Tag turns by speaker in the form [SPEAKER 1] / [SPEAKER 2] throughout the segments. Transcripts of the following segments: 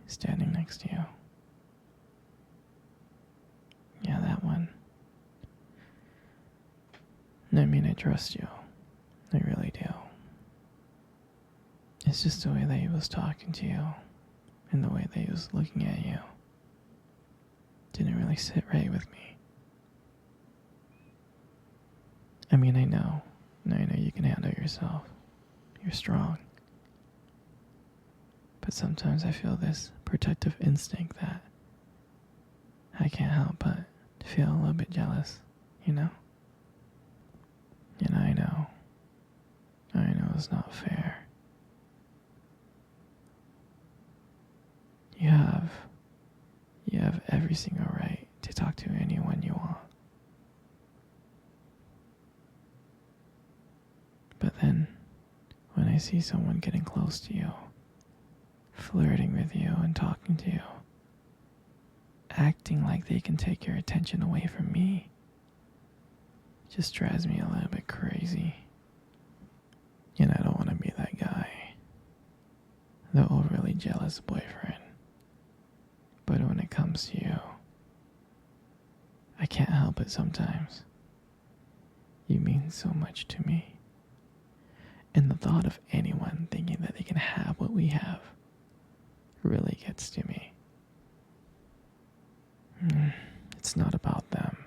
[SPEAKER 1] standing next to you. Yeah, that one. I mean, I trust you. I really do. It's just the way that he was talking to you and the way that he was looking at you didn't really sit right with me. I mean, I know you can handle yourself. You're strong. But sometimes I feel this protective instinct that I can't help but feel a little bit jealous, you know? And I know it's not fair. You have every single right to talk to anyone you want. But then, when I see someone getting close to you, flirting with you and talking to you, acting like they can take your attention away from me, it just drives me a little bit crazy. And I don't want to be that guy, the overly jealous boyfriend. But when it comes to you, I can't help it sometimes. You mean so much to me. And the thought of anyone thinking that they can have what we have really gets to me. It's not about them.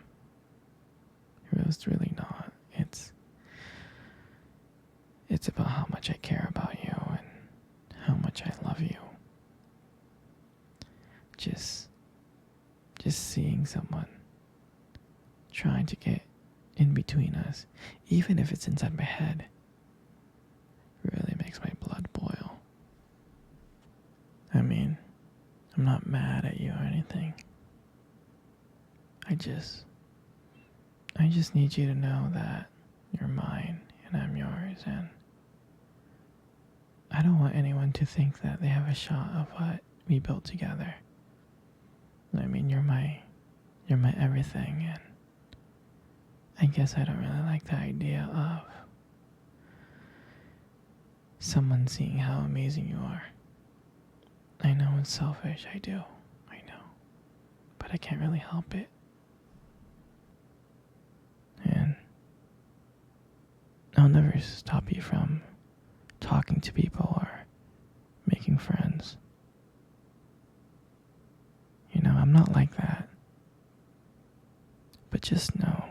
[SPEAKER 1] It's really not. It's about how much I care about you and how much I love you. Just seeing someone trying to get in between us, even if it's inside my head, really makes my blood boil. I mean, I'm not mad at you or anything. I just need you to know that you're mine and I'm yours, and I don't want anyone to think that they have a shot of what we built together. I mean, you're my everything, and I guess I don't really like the idea of someone seeing how amazing you are. I know it's selfish, I know, but I can't really help it. And I'll never stop you from talking to people or making friends. You know, I'm not like that. But just know,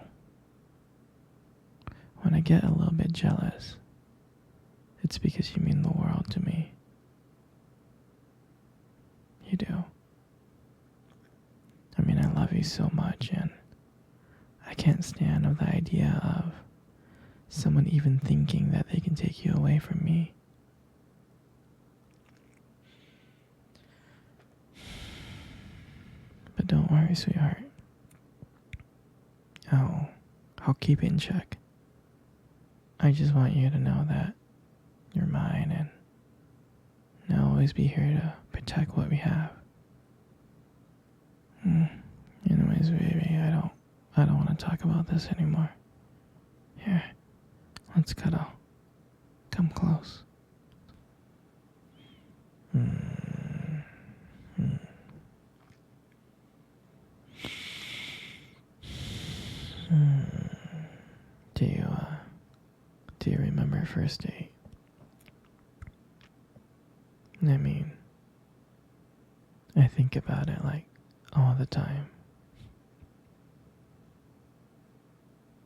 [SPEAKER 1] when I get a little bit jealous, it's because you mean the world to me. You do. I mean, I love you so much, and I can't stand the idea of someone even thinking that they can take you away from me. But don't worry, sweetheart. I'll keep it in check. I just want you to know that you're mine, and I'll always be here to protect what we have. Anyways, baby, I don't want to talk about this anymore. Here, let's cuddle. Come close. Do you remember first date? I mean, I think about it like all the time.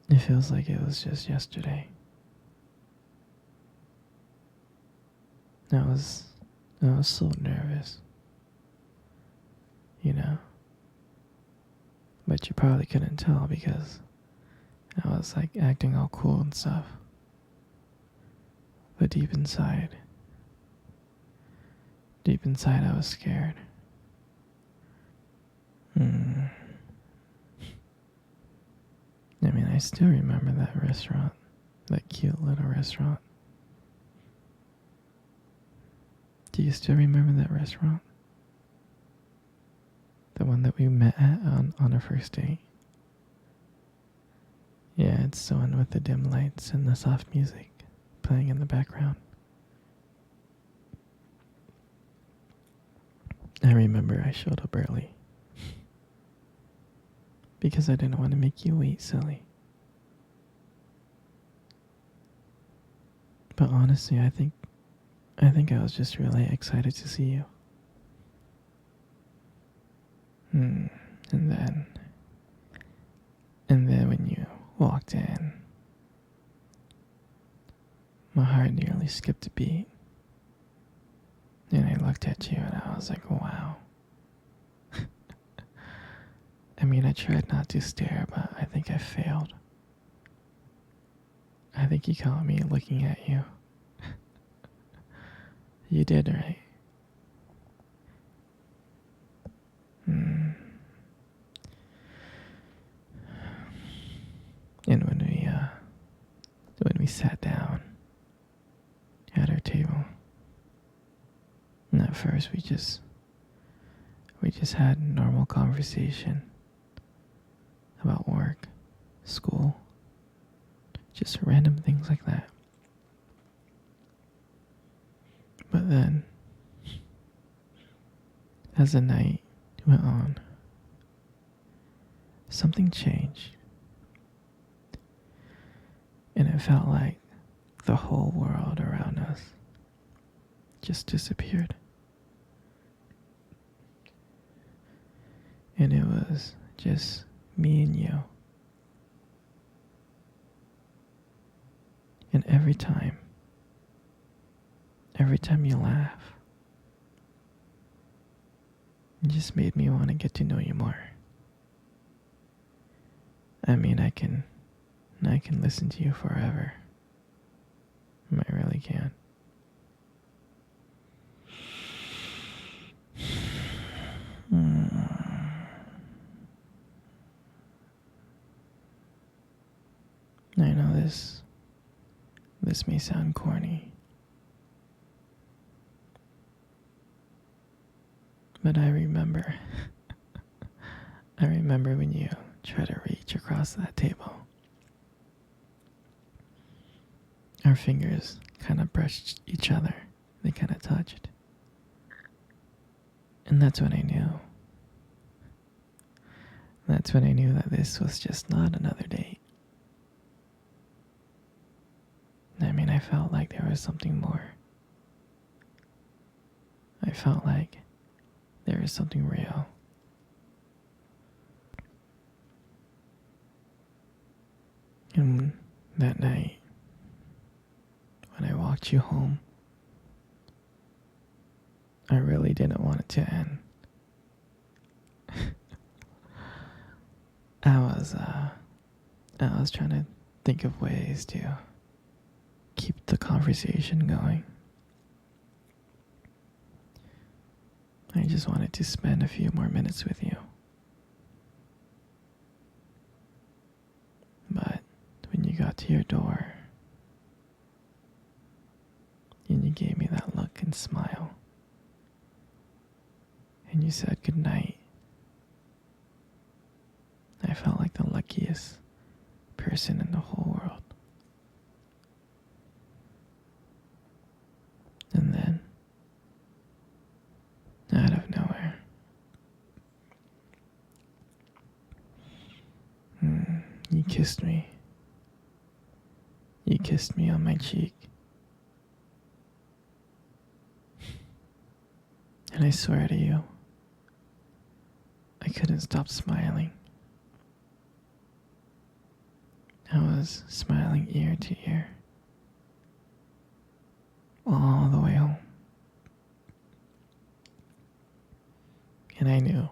[SPEAKER 1] It feels like it was just yesterday. I was so nervous, you know. But you probably couldn't tell because I was like acting all cool and stuff. But deep inside I was scared. I mean, I still remember that restaurant, that cute little restaurant. Do you still remember that restaurant? The one that we met at on our first date? Yeah, it's the one with the dim lights and the soft music playing in the background. I remember I showed up early because I didn't want to make you wait, silly. But honestly, I think I was just really excited to see you. And then when you walked in, my heart nearly skipped a beat. And I looked at you and I was like, wow. I mean, I tried not to stare, but I think I failed. I think you caught me looking at you. You did, right? And when we sat down at our table, and at first we just had normal conversation about work, school, just random things like that. But then, as the night went on, something changed. And it felt like the whole world around us just disappeared. And it was just me and you. And every time you laugh, it just made me want to get to know you more. I mean, I can listen to you forever. I really can. I know this may sound corny, but I remember when you tried to reach across that table. Our fingers kind of brushed each other. They kind of touched. And that's when I knew. That's when I knew that this was just not another date. I mean, I felt like there was something more. I felt like there was something real. And that night, when I walked you home, I really didn't want it to end. I was trying to think of ways to keep the conversation going. I just wanted to spend a few more minutes with you. But when you got to your door, and you gave me that look and smile, and you said goodnight, I felt like the luckiest person in the whole world. And then, out of nowhere, you kissed me. You kissed me on my cheek. And I swear to you, I couldn't stop smiling. I was smiling ear to ear, all the way home. And I knew,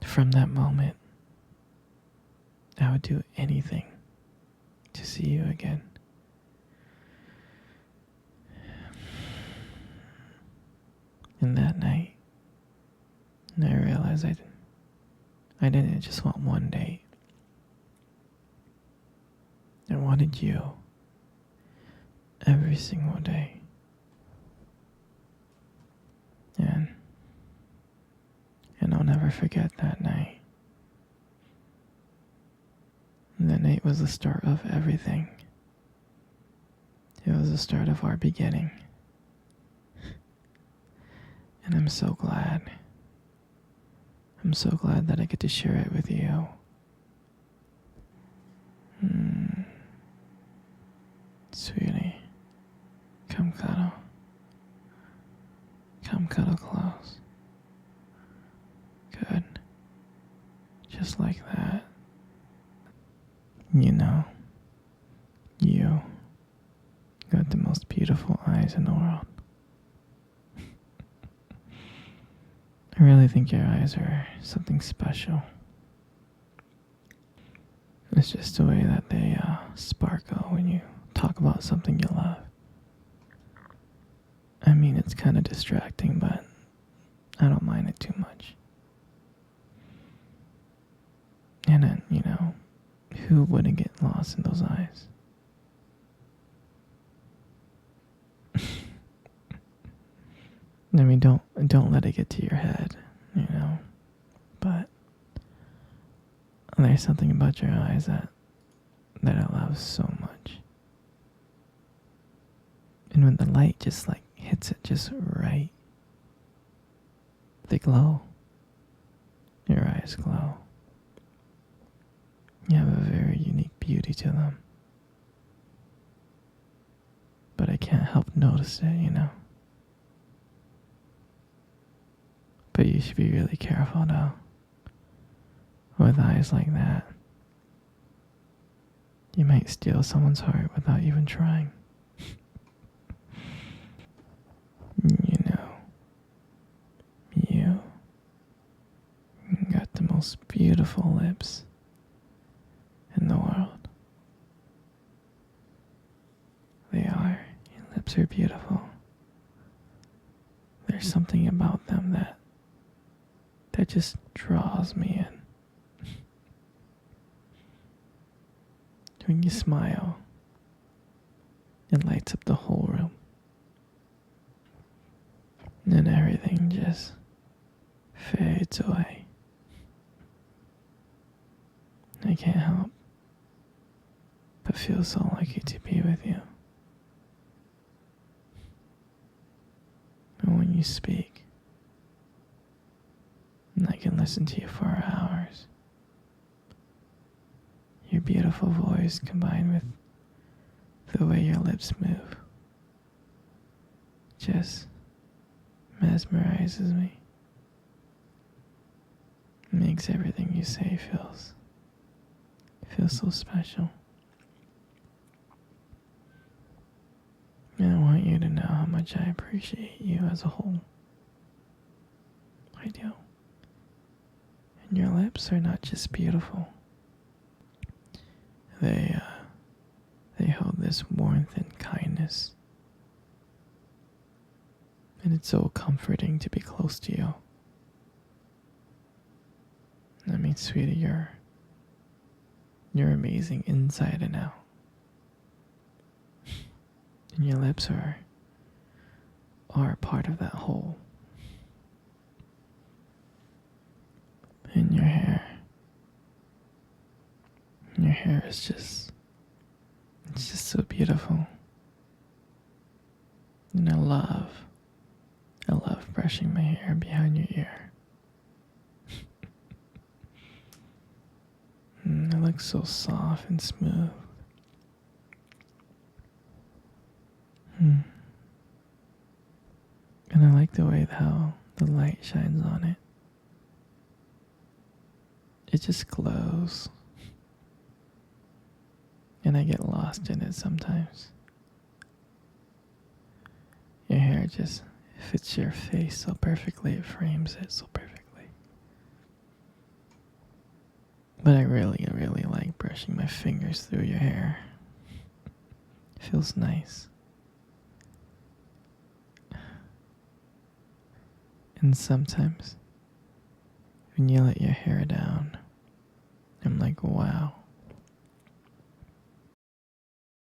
[SPEAKER 1] from that moment, I would do anything to see you again. And that night, I realized I didn't just want one date. I wanted you every single day. And I'll never forget that night. That night was the start of everything. It was the start of our beginning. And I'm so glad. I'm so glad that I get to share it with you. Sweetie, come cuddle. Come cuddle close. Good. Just like that. You know, you got the most beautiful eyes in the world. I really think your eyes are something special. It's just the way that they sparkle when you talk about something you love. I mean, it's kind of distracting, but I don't mind it too much. And then, who wouldn't get lost in those eyes? I mean, don't let it get to your head, But there's something about your eyes that I love so much. And when the light just hits it just right, they glow. Your eyes glow. You have a very unique beauty to them. But I can't help notice it. But you should be really careful though. With eyes like that, you might steal someone's heart without even trying. You got the most beautiful lips in the world. They are. Your lips are beautiful. There's something about them that just draws me in. When you smile, it lights up the whole room. And everything just fades away. I can't help but feel so lucky to be with you. And when you speak, I can listen to you for hours. Your beautiful voice combined with the way your lips move just mesmerizes me. Makes everything you say feels so special. And I want you to know how much I appreciate you as a whole. I do. And your lips are not just beautiful. They hold this warmth and kindness. And it's so comforting to be close to you. I mean, sweetie, you're amazing inside and out. And your lips are part of that whole. And your hair is just so beautiful. And I love brushing my hair behind your ear. And it looks so soft and smooth. And I like the way how the light shines on it. It just glows. And I get lost in it sometimes. Your hair just fits your face so perfectly, it frames it so perfectly. But I really, really like brushing my fingers through your hair. It feels nice. And sometimes, when you let your hair down, I'm like, wow,